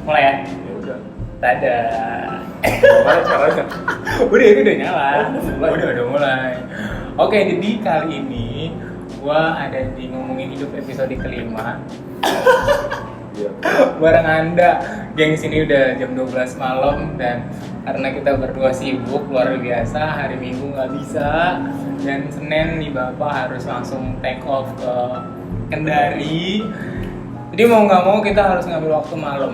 Mulai ya? Ya udah. Tada. Gimana caranya? Ini udah nyala. Mulai. Udah mulai. Oke, jadi kali ini gua ada di ngomongin hidup episode kelima. Iya. Bareng Anda, geng sini udah jam 12 malam dan karena kita berdua sibuk luar biasa, hari Minggu nggak bisa dan Senin nih Bapak harus langsung take off ke Kendari. Jadi mau nggak mau kita harus ngambil waktu malam.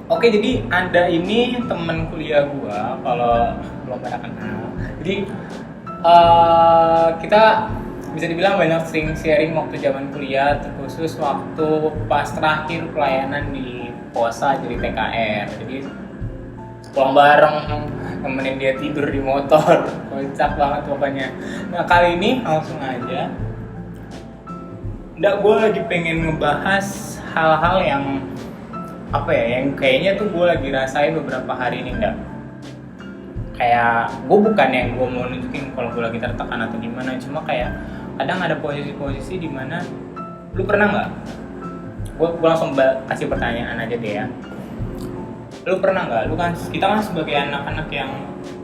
Oke, jadi Anda ini teman kuliah gua kalau belum pada kenal. Jadi kita bisa dibilang banyak sering sharing waktu zaman kuliah, terkhusus waktu pas terakhir pelayanan di POSA jadi TKR. Jadi pulang bareng, nemenin dia tidur di motor, kocak banget pokoknya. Nah kali ini langsung aja, gue lagi pengen ngebahas hal-hal yang apa ya, yang kayaknya tuh gue lagi rasain beberapa hari ini ndak. Kayak gue bukan yang gue mau nunjukin kalau gue lagi tertekan atau gimana, cuma kayak kadang ada posisi-posisi di mana lu pernah nggak? Gue langsung kasih pertanyaan aja deh ya. Lu pernah nggak? Kita kan sebagai anak-anak yang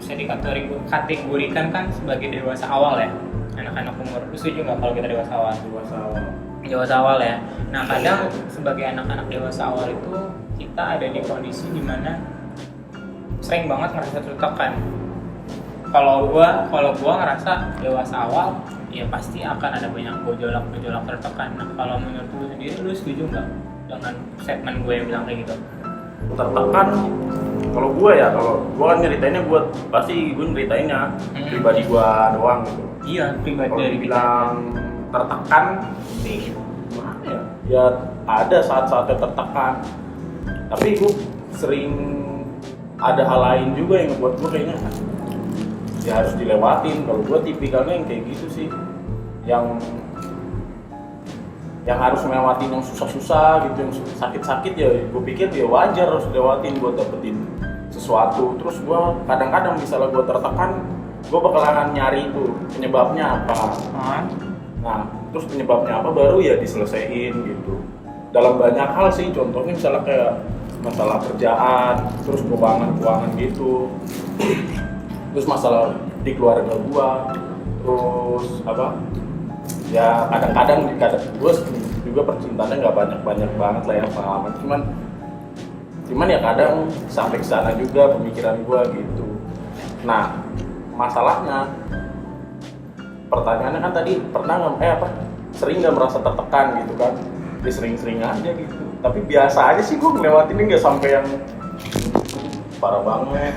bisa dikategorikan kan sebagai dewasa awal ya, anak-anak umur. Lu setuju nggak kalau kita dewasa awal? Dewasa awal ya. Nah kadang sebagai anak-anak dewasa awal itu kita ada di kondisi di mana sering banget ngerasa tertekan. Kalau gua ngerasa dewasa awal, ya pasti akan ada banyak gejolak tertekan. Nah kalau menurut lu sendiri, lu setuju nggak dengan statement gue yang bilang kayak gitu? Tertekan. Kalau gue kan nyeritainnya pasti gue nyeritainnya pribadi gue doang gitu. Iya, pribadi Kalau dari kita. dibilang tertekan sih gimana ya? Ya ada saat-saatnya tertekan. Tapi gue sering ada hal lain juga yang ngebuat gue kayaknya ya harus dilewatin. Kalau gue tipikalnya yang kayak gitu sih, yang harus melewatin yang susah-susah gitu, yang sakit-sakit ya gue pikir ya wajar harus dilewatin buat dapetin sesuatu. Terus gue kadang-kadang misalnya gue tertekan, gue bakalan nyari itu penyebabnya apa. Nah terus penyebabnya apa baru ya diselesain gitu. Dalam banyak hal sih, contohnya misalnya kayak masalah kerjaan, terus keuangan gitu, terus masalah di keluarga gua, terus apa ya kadang-kadang gua juga percintaannya nggak banyak banget lah ya pengalaman, cuman ya kadang sampai ke sana juga pemikiran gua gitu. Nah masalahnya, pertanyaannya kan tadi sering nggak merasa tertekan gitu kan? Ya sering-sering aja gitu, tapi biasa aja sih gue ngelewatinnya, nggak sampai yang parah banget.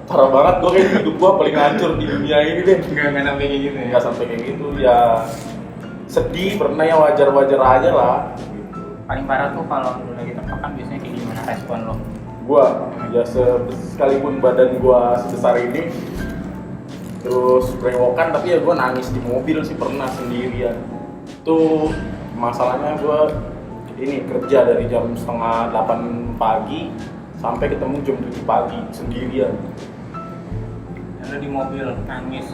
Gue kayak hidup gue paling hancur di dunia ini deh. Nggak sampai kayak gitu ya? Nggak sampai kayak gitu ya, sedih pernah ya, wajar aja lah gitu. Paling parah tuh kalau lu lagi tertekan biasanya kayak gimana respon lo? Gue ya sekalipun badan gue sebesar ini, terus brewokan, tapi ya gue nangis di mobil sih pernah sendirian. Tuh masalahnya gue ini kerja dari jam 7:30 pagi sampai ketemu jam 7 pagi sendirian. Lu di mobil nangis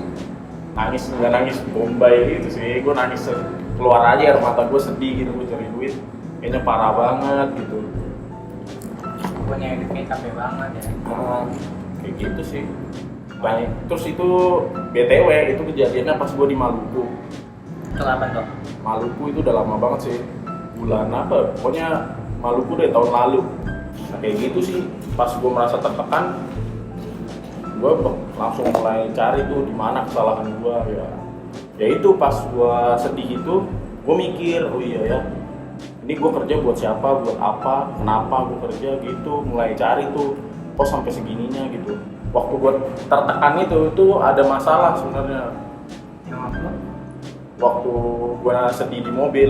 Nggak nangis bombay gitu sih, gue nangis keluar aja air mata gue, sedih gitu, gue cari duit kayaknya parah banget gitu. pokoknya hidupnya capek banget ya. Kayak gitu sih. Banyak. Terus itu BTW itu kejadiannya pas gue di Maluku. Itu kapan tuh? Maluku itu udah lama banget sih, bulan apa? Pokoknya Maluku dari tahun lalu. Nah kayak gitu sih, pas gue merasa tertekan, gue langsung mulai cari tuh di mana kesalahan gue ya. Ya itu pas gue sedih itu, gue mikir, oh iya ya, ini gue kerja buat siapa, buat apa, kenapa gue kerja gitu. Mulai cari tuh, kok sampai segininya gitu. Waktu gue tertekan itu ada masalah sebenarnya. Waktu gue sedih di mobil,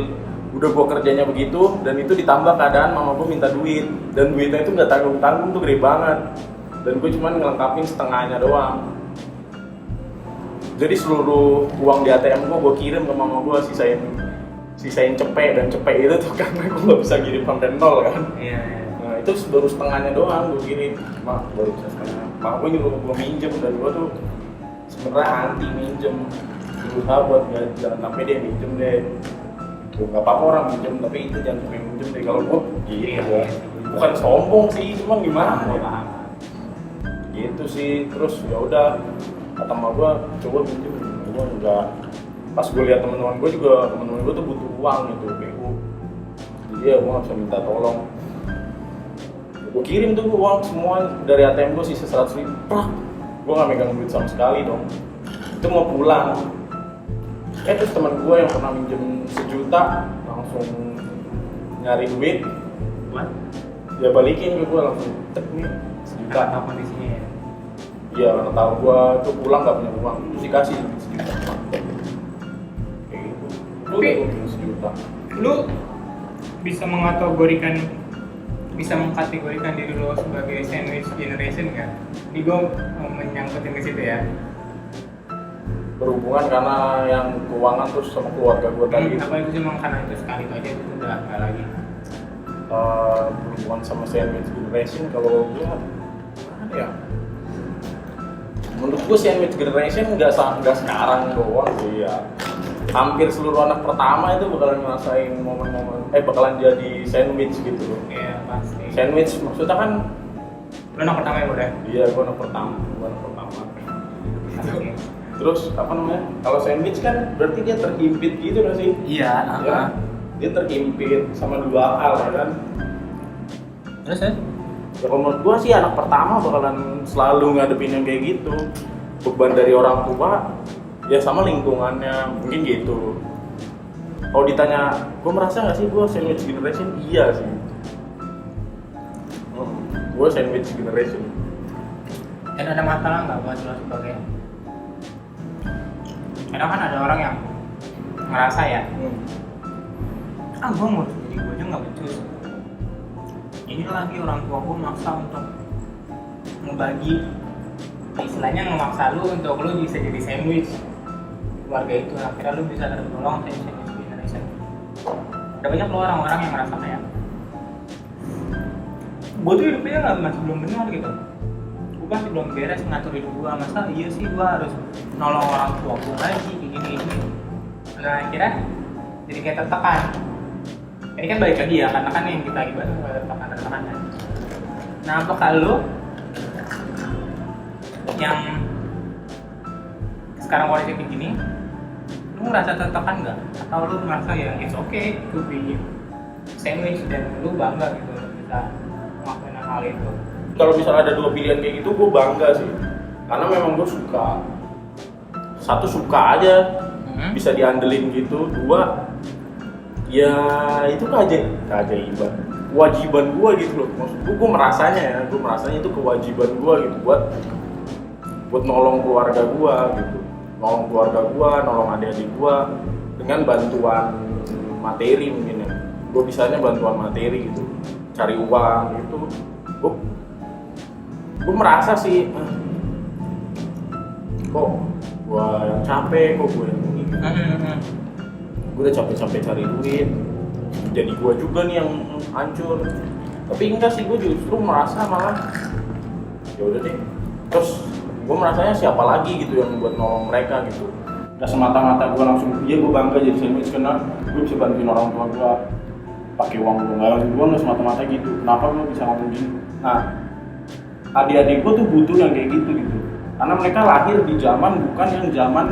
udah gue kerjanya begitu, dan itu ditambah keadaan mama gue minta duit, dan duitnya itu nggak tanggung tuh, gede banget, dan gue cuma ngelengkapin setengahnya doang. Jadi seluruh uang di ATM gue kirim ke mama gue, sisain cepet, dan cepet itu tuh karena gue nggak bisa kirim sampai nol kan. Iya. Nah itu baru setengahnya doang gue kirim, baru bisa setengah. Mak gue nyuruh gue minjem, dan gue tuh sebenarnya anti minjem, berusaha buat jangan sampai dia minjem deh. Tuh nggak apa-apa orang minjem, tapi itu jangan sampai minjem deh. Kalau gue gitu. bukan sombong sih, cuman gimana paham. gitu sih. Terus ya udah kata sama gue coba pinjam, gue enggak. Pas gue lihat teman-teman gue juga, teman-teman gue tuh butuh uang gitu, BU, jadi ya gue nggak bisa minta tolong. Gue kirim tuh uang semua dari ATM gue sisa 100.000, gue nggak megang duit sama sekali dong. Itu mau pulang, terus teman gue yang pernah minjem 1 juta langsung nyari duit, Buat dia balikin ke gue langsung tek nih 1 juta. karena tahu kondisinya ya. Iya, karena tahu gue tuh pulang nggak punya uang, terus dikasih 1 juta. Kayak gitu. Lu Tapi- udah punya 1 juta. Lu bisa mengkategorikan diri lo sebagai sandwich generation nggak? Ini gue menyangkutin ke situ ya. Berhubungan karena yang keuangan terus sama keluarga gue tadi. Apa itu cuma karena itu sekali itu aja itu udah nggak lagi. Berhubungan sama sandwich generation, kalau gue mana ya? Menurut gue sandwich generation nggak sekarang doang sih ya. Hampir seluruh anak pertama itu bakalan ngerasain momen-momen, bakalan jadi sandwich gitu loh. Iya pasti. Sandwich maksudnya kan, Lo anak pertama ya udah. iya gue anak pertama. Terus apa namanya? Kalau sandwich kan berarti dia terhimpit gitu nggak sih? Iya. Ya, dia terhimpit sama 2 hal ya kan. Terus ya? Ya kalau menurut gua sih anak pertama bakalan selalu ngadepin yang kayak gitu. Beban dari orang tua, ya sama lingkungannya, mungkin gitu. Kalau ditanya, gua merasa nggak sih gua sandwich generation? Iya sih. Gua sandwich generation. Dan ada masalah nggak buat lo sebagai? Kadang kan ada orang yang ngerasa ya, gue mau jadi gue aja nggak becus. Ini lagi orang tua gue maksa untuk ngebagi, istilahnya memaksa lu untuk lu bisa jadi sandwich keluarga itu. Akhirnya lu bisa tergolong sandwich generation. Ada banyak lo orang-orang yang ngerasa kayak gue tuh hidupnya masih belum benar gitu. Gue masih belum beres ngatur hidup gue. Masa iya sih gue harus nolong orang tua gue lagi gini. Nah akhirnya jadi kayak tertekan. Ini kan balik lagi ya, karena kan yang kita bahas tertekan kan. Nah apakah lu yang sekarang kondisi kayak gini, lu ngerasa tertekan nggak? Atau lu merasa ya it's okay to be sandwich dan lu bangga gitu bisa ngelakuin hal itu? Kalau misalnya ada 2 pilihan kayak gitu, gua bangga sih. Karena memang gua suka. Satu, suka aja, bisa diandelin gitu. 2, ya itu keajaiban, kewajiban gue gitu loh. Maksud gue merasanya itu kewajiban gue gitu buat nolong keluarga gue gitu, nolong adik-adik gue dengan bantuan materi mungkin ya. Gue bisanya bantuan materi gitu, cari uang gitu. Gue merasa sih, kok gue yang capek, kok gue yang ini. Gue udah capek-capek cari duit, jadi gue juga nih yang hancur. Tapi enggak sih, gue justru merasa malah ya udah deh. Terus gue merasanya siapa lagi gitu yang buat nolong mereka gitu. Gak semata-mata gue langsung, iya gue bangga jadi sandwich karena gue bisa bantuin orang tua gue pakai uang gue. Nggak semata-mata gitu. Kenapa gue bisa ngomong gini? Nah, adik-adik gue tuh butuh yang kayak gitu. Karena mereka lahir di zaman bukan yang zaman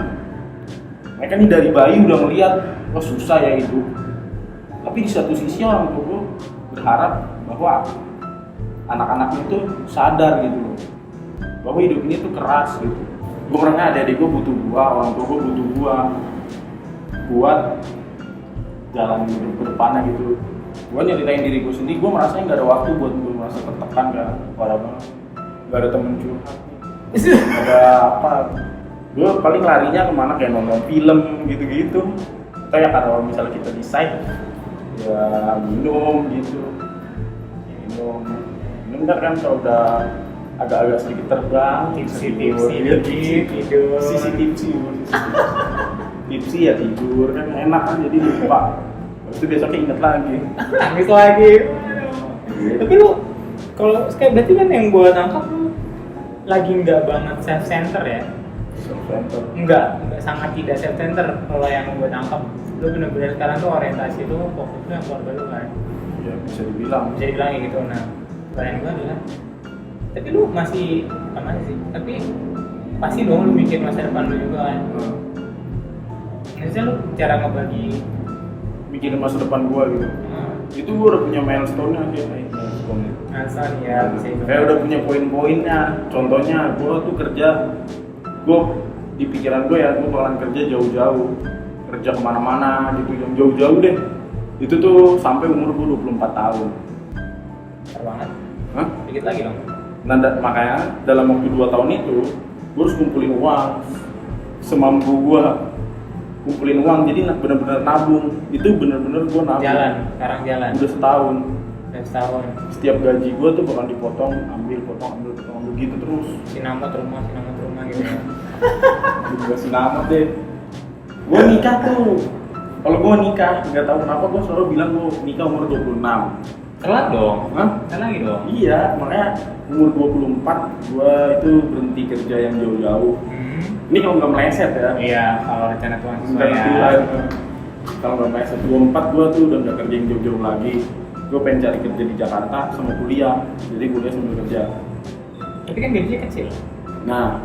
mereka nih dari bayi udah ngeliat, wah susah ya hidup. Tapi di satu sisi orang tua gue berharap bahwa anak-anaknya itu sadar gitu loh, bahwa hidup ini tuh keras gitu. Gue merasa adik-adik gue butuh gue, orang tua gue butuh gue buat jalan hidup ke depannya gitu. Gue nyeritain diri gue sendiri, gue merasa nggak ada waktu buat gue merasa tertekan, nggak ada temen curhat, nggak ada apa. Gue paling larinya kemana kayak nonton film gitu-gitu. Kayak kalau misalnya kita decide ya minum gitu, minum kan kalau udah agak-agak sedikit terbang, tipsi tidur, tipsi ya tidur kan enak kan, jadi lupa. Habis itu besoknya inget lagi, nangis lagi. Tapi lu kalau kayak berarti kan yang gue tangkap lu lagi nggak banget self center ya? Enggak sangat tidak self center. Kalau yang gue tangkap lu bener-bener sekarang tuh orientasi lu fokusnya keluarga lu kan. Ya bisa dibilang. Bisa dibilang kayak gitu. Nah, pertanyaan gue adalah, tapi lu masih apa sih? Tapi pasti dong lu mikir masa depan lu juga kan. Maksudnya lu cara ngebagi Mikirin masa depan gua gitu. Itu gua udah punya milestone-nya sih, milestone. alasan ya bisa itu. Kayak udah punya poin-poinnya. Contohnya gua tuh kerja, gua di pikiran gua ya, gua bakalan kerja jauh-jauh, kerja kemana-mana gitu, yang jauh-jauh deh. Itu tuh sampai umur gua 24 tahun. Bentar banget. Hah? Dikit lagi dong. Nah, makanya dalam waktu 2 tahun itu gua harus kumpulin uang semampu gua. Kumpulin uang, jadi benar-benar nabung. Itu benar-benar gua nabung. Sekarang jalan. Udah setahun. Udah setahun. Setiap gaji gua tuh bakal dipotong, ambil gitu terus. Sinamot rumah gitu ya. Juga sinamot deh. Gua nikah tuh. Kalau gua nikah, nggak tahu kenapa gua selalu bilang gua nikah umur 26. Telat dong. Hah? Telat lagi dong. Iya, makanya umur 24 gua itu berhenti kerja yang jauh-jauh. Ini kalau nggak meleset ya. Iya, kalau rencana Tuhan sesuai Nggak ya. Tuhan. Kalau nggak meleset 24 gua tuh udah nggak kerja yang jauh-jauh lagi. Gua pengen cari kerja di Jakarta sama kuliah. Jadi kuliah sambil kerja. Tapi kan gajinya kecil. Nah,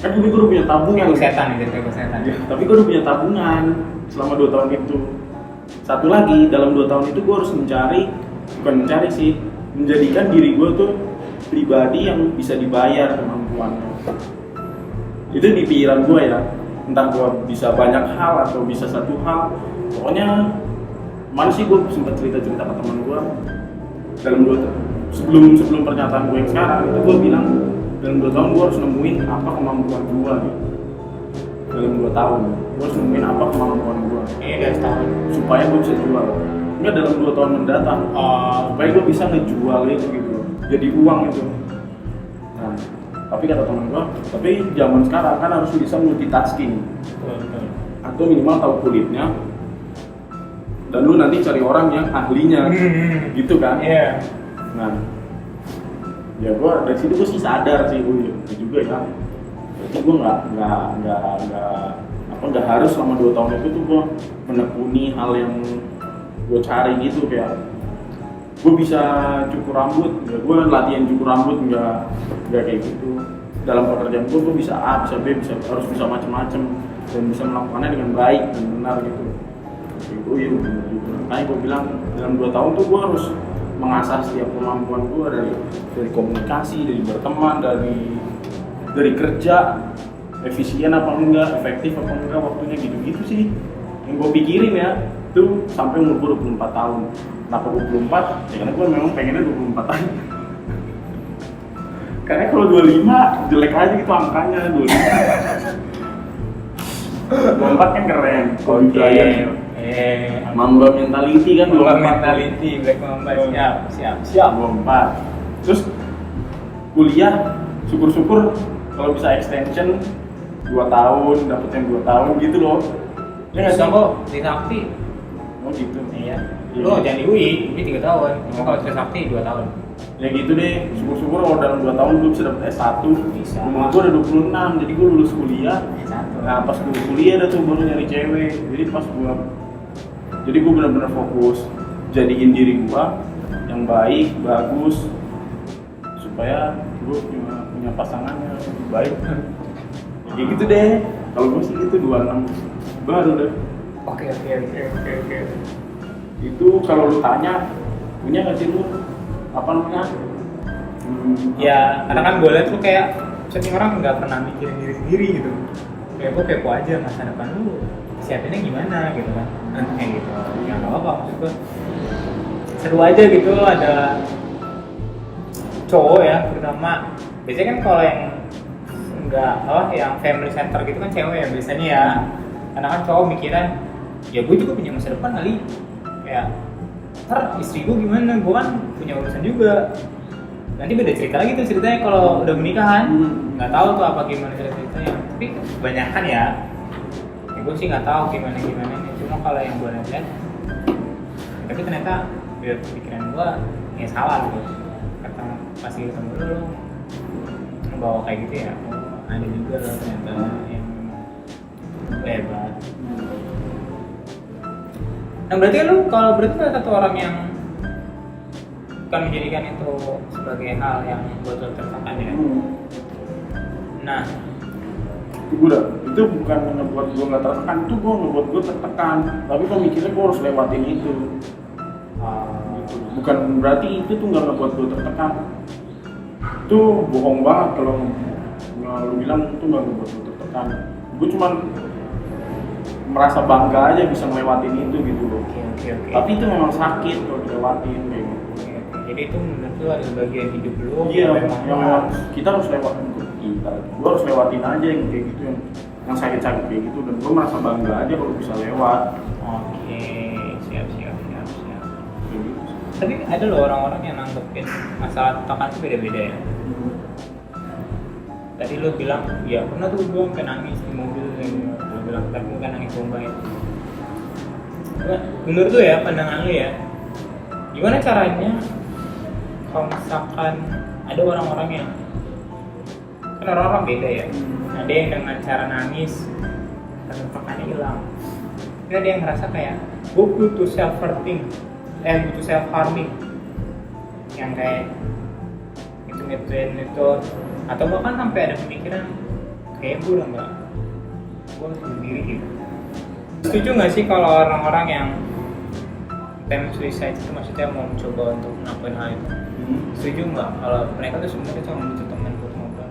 kan gue udah punya tabungan. Kayak setan nih, kayak setan. Ya, tapi gue udah punya tabungan selama 2 tahun itu. Satu lagi, dalam 2 tahun itu gue harus bukan mencari sih, menjadikan diri gue tuh pribadi yang bisa dibayar kemampuannya. Itu di pikiran gue ya, entah gue bisa banyak hal atau bisa satu hal. Pokoknya, mana sih gue sempat cerita-cerita ke teman gue dalam 2 tahun. Sebelum pernyataan gue yang sekarang, itu gue bilang dalam 2 tahun gue harus nemuin apa kemampuan gue gitu. Dalam 2 tahun, gue harus nemuin apa kemampuan gue. Iya, udah setahun. Supaya gue bisa jual. Enggak dalam 2 tahun mendatang. Supaya gue bisa ngejual itu gitu. Jadi uang itu. Nah, tapi kata teman gue, tapi zaman sekarang kan harus bisa multitasking. Betul. Atau minimal tahu kulitnya. Dan lu nanti cari orang yang ahlinya. Gitu kan? Iya. Nah, ya gue dari situ gue sih sadar sih gue juga ya. Jadi gue nggak harus selama 2 tahun itu tuh gue menekuni hal yang gue cari gitu, kayak gue bisa cukur rambut, ya gue latihan cukur rambut nggak kayak gitu. Dalam pekerjaan gue bisa A, bisa B, harus bisa macam-macam dan bisa melakukannya dengan baik dan benar gitu. Itu ya benar juga. Makanya gue bilang dalam 2 tahun tuh gue harus mengasah setiap kemampuan gue dari komunikasi, dari berteman, dari kerja, efisien apa enggak, efektif apa enggak, waktunya gitu-gitu sih yang gue pikirin ya. Itu sampai umur gue 24 tahun. Kenapa 24? Ya karena gue memang pengennya 24 tahun. Karena kalau 25 jelek aja gitu angkanya 25. 24 kan keren. Kalau Mamba mentality kan, Mamba mentality, Black Mamba, siap. 24. Terus kuliah, syukur-syukur kalau bisa extension 2 tahun, dapet yang 2 tahun gitu loh. Ya nggak sih kok di Sakti. Oh gitu. Iya. Lo jangan di UI 3 tahun. Cuma kalau di Sakti 2 tahun. Ya gitu deh, syukur-syukur kalau dalam 2 tahun gue bisa dapet S1. Bisa. Umur gue udah 26, jadi gue lulus kuliah. S1. Nah pas gue kuliah dah tuh baru nyari cewek. Jadi gue benar-benar fokus jadiin diri gue yang baik, bagus, supaya gue punya pasangannya lebih baik. Kayak gitu deh. Kalau gue sih gitu 26 baru deh. Oke. Itu kalau lu tanya, punya nggak sih lu apa namanya? Ya, karena kan gue liat tuh kayak setiap orang nggak pernah mikirin diri sendiri gitu. Kayak gue kepo aja masa depan lu siapinnya gimana gitu kan. Kayak gitu. Ya nggak apa-apa, maksud gue seru aja gitu. Ada cowok ya, terutama biasanya kan kalau yang yang family center gitu kan cewek ya biasanya ya. Karena kan cowok mikirnya ya gue juga punya masa depan kali, kayak ntar istri gue gimana, gue kan punya urusan juga. Nanti beda cerita lagi tuh ceritanya kalau udah menikah kan. Nggak tahu tuh apa gimana ceritanya, tapi kebanyakan ya gue sih nggak tahu gimana nih. Cuma kalau yang gue lihat, tapi ternyata biar pikiran gue ya salah gitu. Kata pas ketemu lu bawa kayak gitu ya, ada juga loh ternyata yang hebat. Nah berarti lu kalau berarti ada satu orang yang bukan menjadikan itu sebagai hal yang buat lo tertekan ya. Nah, itu bukan ngebuat gue nggak tertekan, itu gue ngebuat gue tertekan. Tapi gue mikirnya gue harus lewatin itu. Gitu. Bukan berarti itu tuh nggak ngebuat gue tertekan. Itu bohong banget kalau lu bilang itu nggak ngebuat gue tertekan. Gue cuman merasa bangga aja bisa ngelewatin itu gitu loh. Oke. Tapi itu memang sakit kalau dilewatin kayak gitu. Jadi itu menurut lu ada bagian hidup lu. Iya, memang kita harus lewatin gue harus lewatin aja yang kayak gitu, yang sakit-sakit kayak gitu, dan gue merasa bangga aja kalau bisa lewat. Oke, siap. Kayak gitu. Tapi ada loh orang-orang yang nanggepin masalah tertekan itu beda-beda ya. Tadi lu bilang, ya pernah tuh gue sampai nangis di mobil, lu bilang tapi bukan nangis bombay. Menurut lu ya, pandangan lu ya, gimana caranya kalau misalkan ada orang-orang yang kan orang-orang beda ya, ada yang dengan cara nangis tertekannya hilang, tapi ada yang ngerasa kayak gue butuh self-harming, yang kayak ngituin itu, atau bahkan sampai ada pemikiran kayak gue harus sendiri gitu. Setuju nggak sih kalau orang-orang yang attempt suicide itu maksudnya mau mencoba untuk melakukan hal itu? Setuju nggak kalau mereka tuh sebenarnya cuma butuh teman buat ngobrol?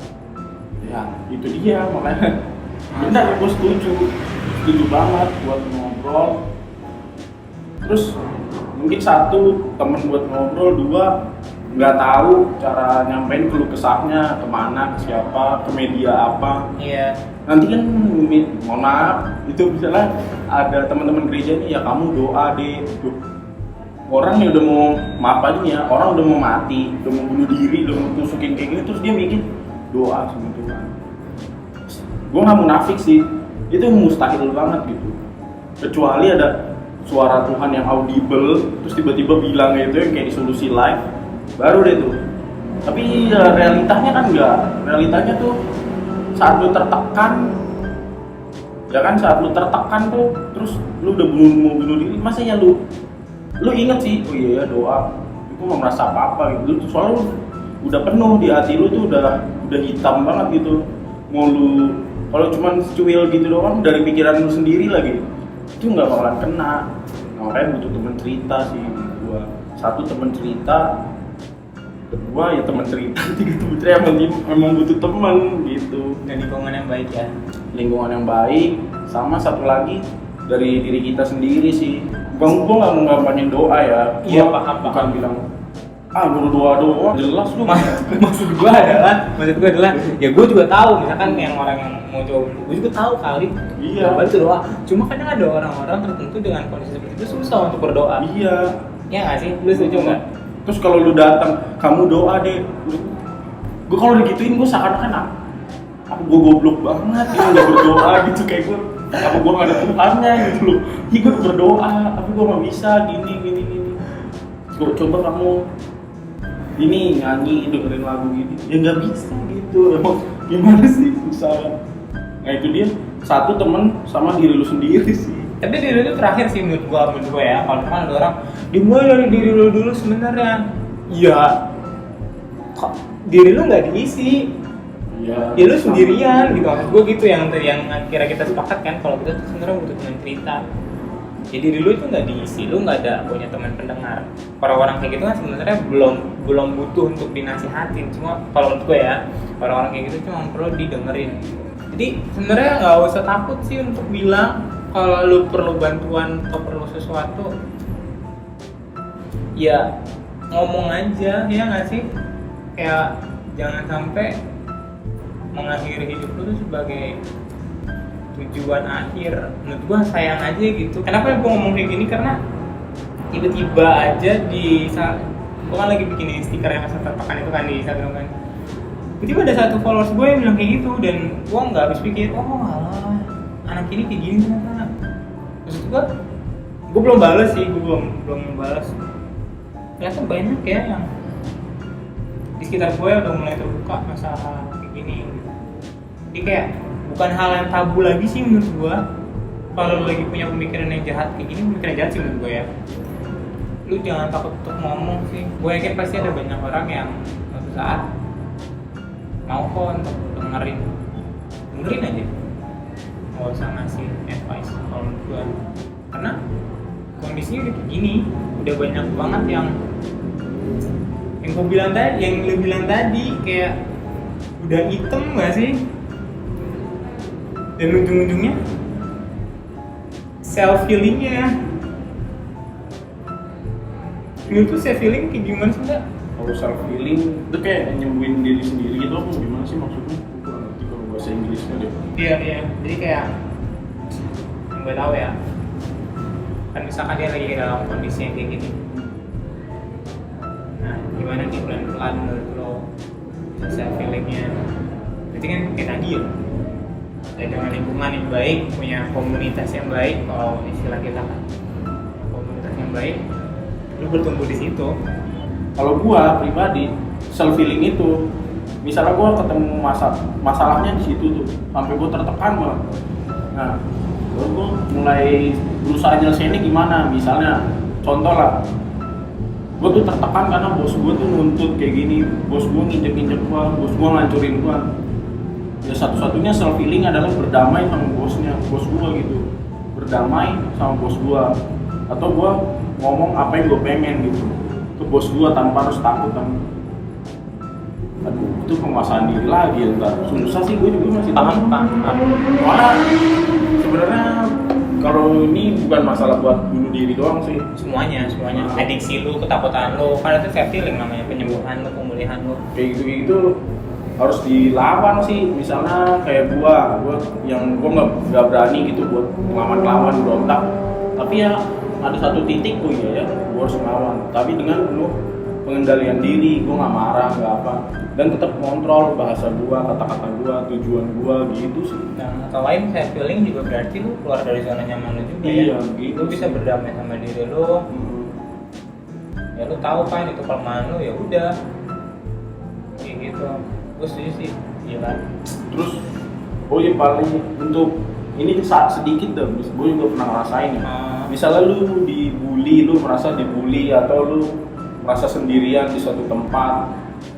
Ya itu dia makanya benar, gue setuju banget buat ngobrol. Terus mungkin satu, temen buat ngobrol, dua, nggak tahu cara nyampein keluh kesahnya kemana, ke siapa, ke media apa. Iya. Nanti kan mohon maaf itu misalnya ada teman-teman gereja nih, ya kamu doa deh. Orang yang udah mau, maaf aja nih ya, orang udah mau mati, udah mau bunuh diri, udah mau tusukin kayak gini, terus dia mikir doa sama Tuhan. Gue nggak munafik sih, itu mustahil banget gitu. Kecuali ada suara Tuhan yang audible, terus tiba-tiba bilang gitu yang kayak di Solusi Live, baru deh tuh. Tapi ya, realitanya kan enggak. Realitanya tuh saat lu tertekan, ya kan saat lu tertekan tuh, terus lu udah mau bunuh diri, masa ya lu inget sih, oh iya ya doa, itu mau merasa apa gitu. Soalnya lu udah penuh di hati lu tuh udah hitam banget gitu. Mau lu kalau cuman cuil gitu doang dari pikiran lu sendiri lagi, itu nggak bakalan kena. Makanya butuh temen cerita sih gua. Satu temen cerita, kedua ya temen cerita, tiga temen cerita, emang butuh temen gitu. Dan lingkungan yang baik ya. Lingkungan yang baik, sama satu lagi dari diri kita sendiri sih. Bang, gua nggak mau ngampanyin doa ya. Iya, Gua paham. Bukan bilang guru doa jelas lu. Maksud gue adalah ya gue juga tahu misalkan yang orang yang mau coba, gue juga tahu kali Iya. itu doa. Cuma kadang ada orang-orang tertentu dengan kondisi seperti itu susah untuk berdoa. Iya. Ya nggak sih, lu setuju nggak? Terus kalau lu datang, kamu doa deh. Gue kalau digituin gue seakan-akan aku gue goblok banget gitu, nggak berdoa gitu kayak gue. Apa gue nggak ada Tuhannya gitu loh? Iya gue berdoa, tapi gue nggak bisa gini. Coba kamu ini nyanyi dengerin lagu gini, ya nggak bisa gitu. Emang gimana sih, susah. Nah itu dia, satu temen sama diri lu sendiri sih. Tapi diri lu terakhir sih menurut gua ya. Kalau kan ada orang dimulai dari diri lu dulu sebenarnya. Iya. Kok diri lu nggak diisi? Iya. Ya lu sendirian gitu. Maksud gua gitu yang kira kita sepakat kan kalau kita tuh sebenarnya butuh teman cerita. Jadi diri lu itu nggak diisi, lu nggak ada punya teman pendengar. Orang-orang kayak gitu kan sebenarnya belum butuh untuk dinasihatin. Cuma kalau menurut gue ya, orang-orang kayak gitu cuma perlu didengerin. Jadi sebenarnya nggak usah takut sih untuk bilang kalau lu perlu bantuan atau perlu sesuatu. Ya ngomong aja, ya nggak sih? Kayak jangan sampai mengakhiri hidup lu tuh sebagai tujuan akhir. Menurut gua sayang aja gitu. Kenapa gua ngomong kayak gini? Karena tiba-tiba aja gua kan lagi bikin stiker yang masa tertekan itu kan di Instagram kan. Tiba-tiba ada satu followers gue yang bilang kayak gitu dan gua nggak habis pikir, oh alah anak ini kayak gini ternyata. Maksud gua belum balas sih, gua belum balas. Ternyata banyak ya yang di sekitar gue udah mulai terbuka masalah kayak gini. Jadi kayak bukan hal yang tabu lagi sih menurut gua. Kalau lu lagi punya pemikiran yang jahat kayak gini, pemikiran jahat sih menurut gua ya. lu jangan takut untuk ngomong sih. Gue yakin pasti ada banyak orang yang suatu saat mau kok untuk dengerin aja, nggak usah ngasih advice kalau menurut gue, karena kondisinya udah kayak gini, udah banyak banget yang gue bilang tadi, yang lu bilang tadi kayak udah hitam nggak sih, dan ujung-ujungnya self healingnya. Lu tuh self healing kayak gimana sih Mbak? Kalau self healing itu kayak nyembuhin diri sendiri gitu, apa gimana sih maksudnya? Gue kurang ngerti kalau bahasa Inggrisnya deh. Iya, jadi kayak yang gue tahu ya, kan misalkan dia lagi dalam kondisi yang kayak gini, nah gimana nih pelan-pelan menurut lo self healingnya? Berarti kan kayak tadi ya, ya dengan lingkungan yang baik, punya komunitas yang baik, kalau istilah kita kan komunitas yang baik, lu bertumbuh di situ. Kalau gua pribadi self healing itu, misalnya gua ketemu masalahnya di situ tuh, sampai gua tertekan banget. Nah, baru gua mulai berusaha nyelesainnya gimana? Misalnya, contoh lah, gua tuh tertekan karena bos gua tuh nuntut kayak gini, bos gua nginjek gua, bos gua ngancurin gua. Ya satu-satunya self healing adalah berdamai sama bos gua gitu, berdamai sama bos gua, atau gua ngomong apa yang gua pengen gitu ke bos gua tanpa harus takut kan. Aduh, itu penguasaan diri lagi ya, entar susah sih, gue juga masih Paham. Malah sebenarnya kalau ini bukan masalah buat bunuh diri doang sih, Semuanya, adiksi lu, ketakutan lu, kan itu self healing namanya, penyembuhan lu, pemulihan lu. kayak gitu harus dilawan sih. Misalnya kayak gua yang nggak berani gitu buat ngelawan berontak, tapi ya ada satu titik tuh ya gua harus ngelawan, tapi dengan penuh pengendalian diri. Gua nggak marah, nggak apa, dan tetap kontrol bahasa gua, kata-kata gua, tujuan gua gitu sih. Nah, kata lain self healing juga berarti lu keluar dari zona nyaman lu juga. Iya, ya. gitu Lu bisa sih. berdamai sama diri lu. Ya lu tahu kan itu kelemahan lu, ya udah. Kayak gitu. Gue setuju sih. Gila. Terus paling untuk ini sedikit deh, gue juga pernah ngerasain ya. Misalnya lu dibully, lu merasa dibully, atau lu merasa sendirian di suatu tempat,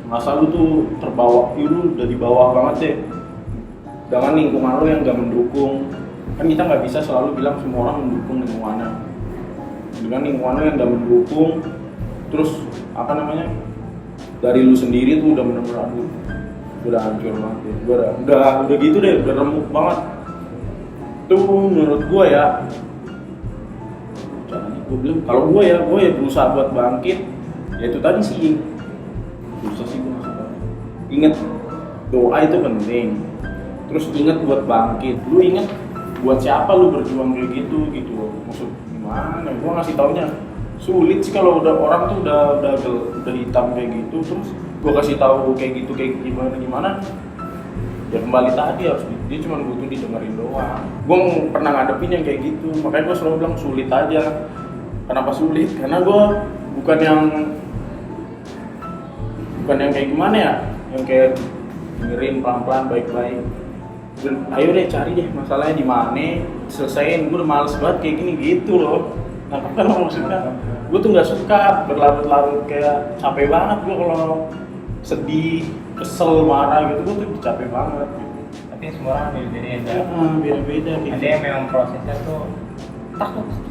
merasa lu tuh terbawa, lu udah di bawah banget deh dengan lingkungan lu yang gak mendukung. Kan kita nggak bisa selalu bilang semua orang mendukung lingkungannya. Dengan lingkungan lu yang gak mendukung, terus apa namanya, dari lu sendiri tuh udah bener-bener aduh, udah hancur banget deh. Udah gitu deh, udah remuk banget. Tuh menurut gua ya, gue bilang kalau gue ya berusaha buat bangkit. Ya itu tadi sih, susah sih gue masuk. Ingat doa itu penting. Terus ingat buat bangkit. Lu ingat buat siapa lu berjuang kayak gitu. Maksud gimana? Gue ngasih taunya sulit sih kalau udah orang tuh udah hitam kayak gitu. Terus gue kasih tahu kayak gitu kayak gimana. Ya kembali tadi harus dia cuma butuh didengerin doang. Gue pernah ngadepin yang kayak gitu, makanya gue selalu bilang sulit aja. Kenapa sulit? Karena gue bukan yang kayak gimana ya, yang kayak dengerin pelan-pelan baik-baik. Dan ayo deh cari deh masalahnya di mana, selesaiin. Gue udah males banget kayak gini gitu loh. Nangkep kan maksudnya? Gue tuh nggak suka berlarut-larut, kayak capek banget gue kalau sedih, kesel, marah gitu. Gue tuh capek banget gitu. Tapi semua orang beda-beda. Beda-beda gitu. Ada yang memang prosesnya tuh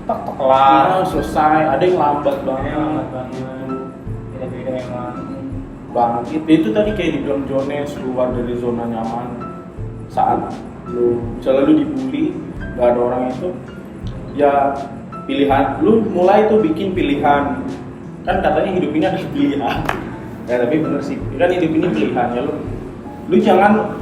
tak kelar, selesai. Ada yang lambat banget. Beda-beda memang. Bangkit itu tadi kayak dibilang Jones, keluar dari zona nyaman. Saat misalnya lu dibully, nggak ada orang itu, ya pilihan lu mulai tuh bikin pilihan. Kan katanya hidup ini adalah pilihan. Ya tapi bener sih, kan hidup ini pilihan ya. Lu jangan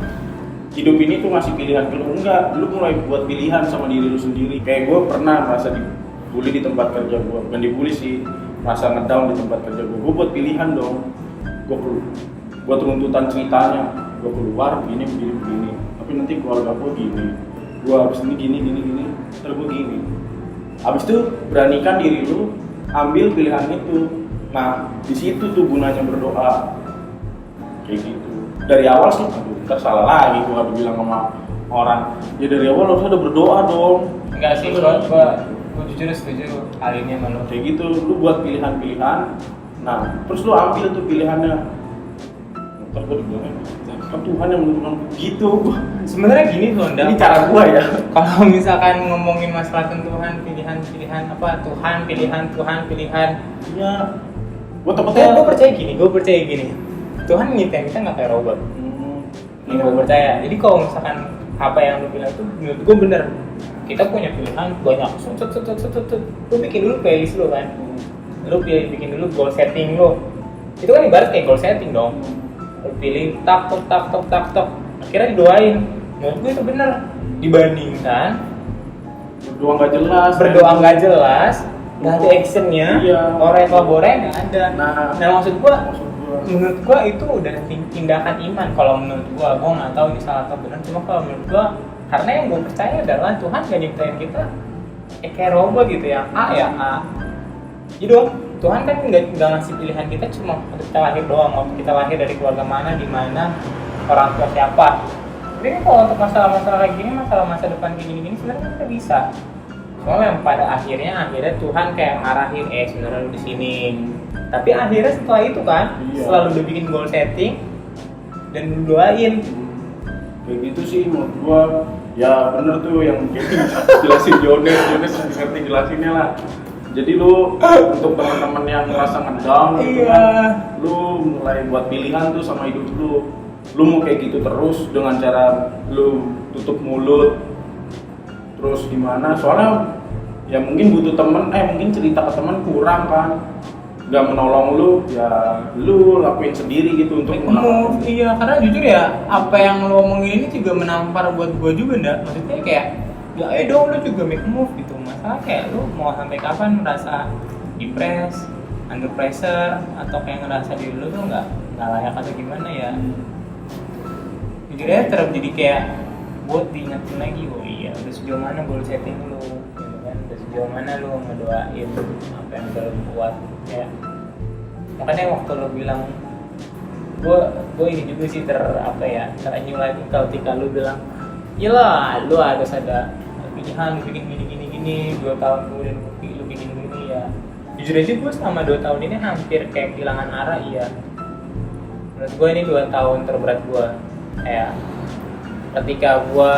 hidup ini tuh ngasih pilihan ke lu, enggak. Lu mulai buat pilihan sama diri lu sendiri. Kayak gue pernah merasa dibully di tempat kerja gue, bukan dibully sih, merasa ngedown di tempat kerja gue. Gue buat pilihan dong. Gue buat runtutan ceritanya. Gue keluar begini. Tapi nanti keluarga gue gini. Gue abis ini gini. Terus gue gini. Abis itu beranikan diri lu ambil pilihan itu. Nah di situ tuh gunanya berdoa. Kayak gitu. Dari awal sih, ntar salah lagi gue bilang sama orang. Ya dari awal harus ada berdoa dong. Enggak sih, gue Gue jujur setuju hal ini sama lo. Kayak gitu, lu buat pilihan-pilihan. Nah, terus lu ambil tuh pilihannya. Ntar gue dibilangin, kan Tuhan yang menentukan begitu. Sebenarnya gini loh, Ini cara gua ya. kalau misalkan ngomongin masalah Tuhan, pilihan apa Tuhan, pilihan. Iya. Gua Gue percaya gini. Tuhan nyiptain kita nggak kayak robot. Ini gue percaya. Jadi kalau misalkan apa yang lu bilang itu menurut gue bener. Kita punya pilihan banyak. Lu bikin dulu playlist lu kan. Lu bikin dulu goal setting lu. Itu kan ibarat kayak goal setting dong. Lu pilih tak. Akhirnya didoain. Menurut gue itu bener. Dibandingkan berdoa nggak jelas, nggak ada actionnya, goreng nggak ada. Nah maksud gua menurut gua itu udah tindakan iman. Kalau menurut gua nggak tahu ini salah atau benar. Cuma kalau menurut gua, karena yang gua percaya adalah Tuhan nggak nyiptain kita kayak robot gitu ya. A. Gitu. Tuhan kan nggak ngasih pilihan kita cuma waktu kita lahir doang. Waktu kita lahir dari keluarga mana, di mana, orang tua siapa. Jadi kalau untuk masalah-masalah kayak gini, masalah masa depan kayak gini sebenarnya kita bisa. Cuma yang pada akhirnya Tuhan kayak ngarahin, sebenarnya lu di sini. Tapi akhirnya setelah itu kan, setelah lu udah bikin goal setting dan lu doain. Kayak gitu sih menurut gua. Ya bener tuh yang jelasin Jones ngerti jelasinnya lah. Jadi lu untuk teman-teman yang ngerasa ngedown gitu kan, lu mulai buat pilihan tuh sama hidup lu. Lu mau kayak gitu terus dengan cara lu tutup mulut terus gimana? Soalnya ya mungkin butuh temen, mungkin cerita ke temen kurang kan, nggak menolong lu, ya lu lakuin sendiri gitu untuk move. Iya, karena jujur ya apa yang lu omongin ini juga menampar buat gua juga ndak. Maksudnya kayak ya dong lu juga make move gitu. Masalah kayak lu mau sampai kapan merasa depres, under pressure, atau kayak ngerasa diri lu tuh nggak layak atau gimana ya. Jujur aja terus jadi kayak buat diingetin lagi, oh iya udah sejauh mana goal setting lu gitu kan, udah sejauh mana lu ngedoain apa yang udah lu buat ya. Makanya waktu lu bilang gue ini juga sih terenyuh lagi ketika lu bilang iyalah lu harus ada pilihan, lu bikin gini 2 tahun kemudian lu bikin gini ya. Jujur aja gue selama 2 tahun ini hampir kayak kehilangan arah. Iya, menurut gue ini 2 tahun terberat gue. Kayak ketika gue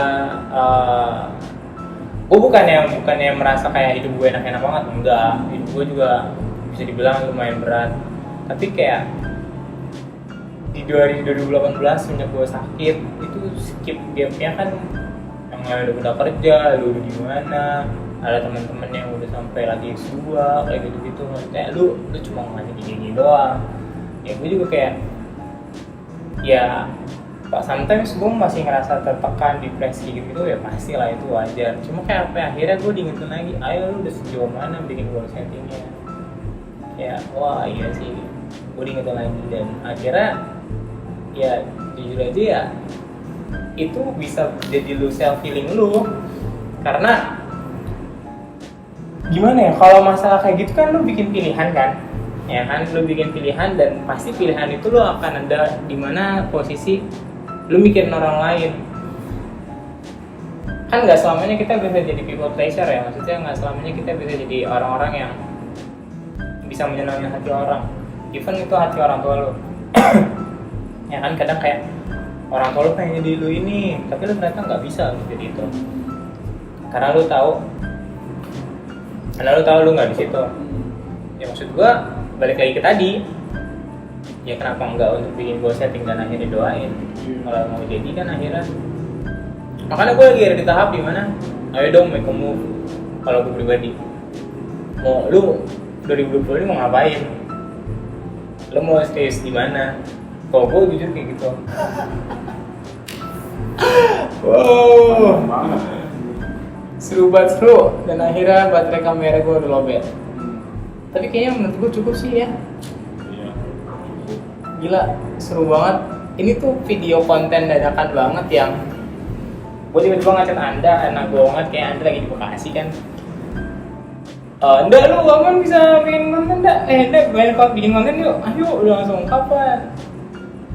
bukannya merasa kayak hidup gue enak-enak banget, enggak. Hidup gue juga bisa dibilang lumayan berat, tapi kayak di 2018 semenjak gue sakit itu skip gapnya kan, yang udah kerja, lu udah gimana, ada teman-teman yang udah sampai lagi S2 kayak gitu-gitu, kayak lu cuma ngasih gini doang. Ya gue juga kayak ya sometimes gue masih ngerasa tertekan, depresi gitu ya pasti lah, itu wajar. Cuma kayak akhirnya gue diingetin lagi, ayo lu udah sejauh mana bikin goal settingnya. Ya wah iya sih, gue diingetin lagi. Dan akhirnya ya jujur aja ya itu bisa jadi lu self healing lu. Karena gimana ya, kalau masalah kayak gitu kan lu bikin pilihan kan, ya kan, lu bikin pilihan dan pasti pilihan itu lu akan ada di mana posisi lu mikirin orang lain. Kan nggak selamanya kita bisa jadi people pleasure ya, maksudnya nggak selamanya kita bisa jadi orang-orang yang bisa menyenangkan hati orang, even itu hati orang tua lu. Ya kan, kadang kayak orang tua lu pengen jadi lu ini, tapi lu ternyata nggak bisa jadi itu, karena lu tahu lu nggak di situ. Ya maksud gua balik lagi ke tadi, ya kenapa enggak untuk bikin goal setting dan akhirnya doain. Kalau mau jadi kan akhirnya, makanya gue lagi ada di tahap dimana ayo dong make a move. Kalau gue pribadi, mau lu 2020 ini mau ngapain, lu mau stay di mana? Kalau gue jujur kayak gitu. Wow, seru banget seru. Dan akhirnya baterai kamera gue udah lowbat. Tapi kayaknya menurut gue cukup sih ya. Gila, seru banget. Ini tuh video konten dadakan banget yang gue tiba-tiba ngechat Anda, enak banget kayak Anda lagi di Bekasi kan. Ndak lu kapan bisa bikin konten ndak? Ndak bikin konten yuk. Ayo udah langsung kapan?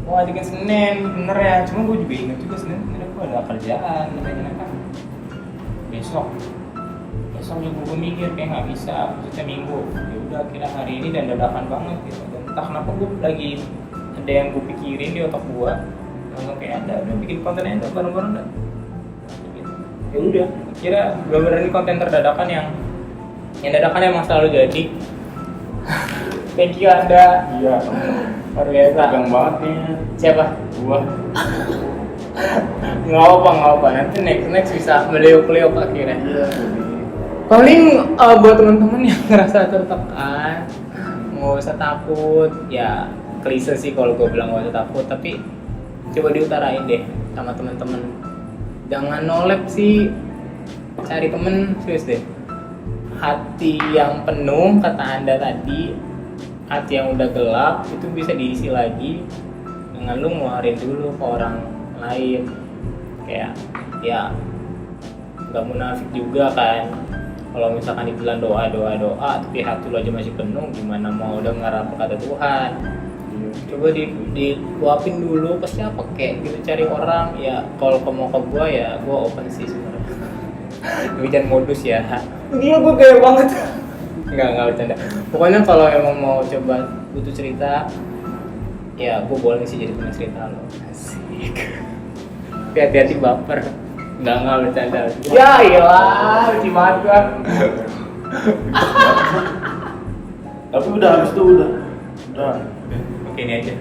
Mau ajakin Senin, bener ya. Cuma gue juga ingat juga Senin gue ada kerjaan, katanya kan besok. Besok juga gue mikir kayak nggak bisa, maksudnya minggu. Ya udah akhirnya hari ini dan dadakan banget gitu. Dan entah kenapa gue lagi ada yang gue pikirin di otak gue. Langsung kayak ada, udah bikin konten ada bareng-bareng dah. Gitu. Ya udah, kira bener-bener ini konten terdadakan yang dadakan emang selalu jadi. Thank you Anda. Iya. Luar biasa. Tegang banget nih. Siapa? Gua. Nggak apa. Nanti next bisa meliuk-liuk akhirnya. Iya. Paling buat teman-teman yang ngerasa tertekan, nggak usah takut. Ya klise sih kalau gue bilang nggak usah takut, tapi coba diutarain deh sama teman-teman. Jangan nolep sih, cari temen serius deh. Hati yang penuh kata Anda tadi, hati yang udah gelap itu bisa diisi lagi dengan lu ngeluarin dulu ke orang lain. Kayak ya nggak munafik juga kan. Kalau misalkan dibilang doa tapi hati lu aja masih penuh, gimana mau dengar apa kata Tuhan? Coba diluapin dulu ke siapa kek gitu, cari orang. Ya kalau mau ke gua ya gua open sih sebenarnya. Tapi jangan modus ya. Gila gua gaya banget. Enggak bercanda. Pokoknya kalau emang mau coba butuh cerita, ya gua boleh sih jadi teman cerita lo. Asik. Tapi hati-hati baper. Enggak bercanda. Ya iyalah, lucu banget gua. Tapi udah habis itu udah. Oke, ini aja.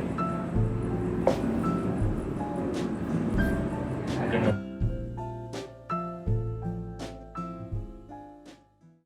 Oke.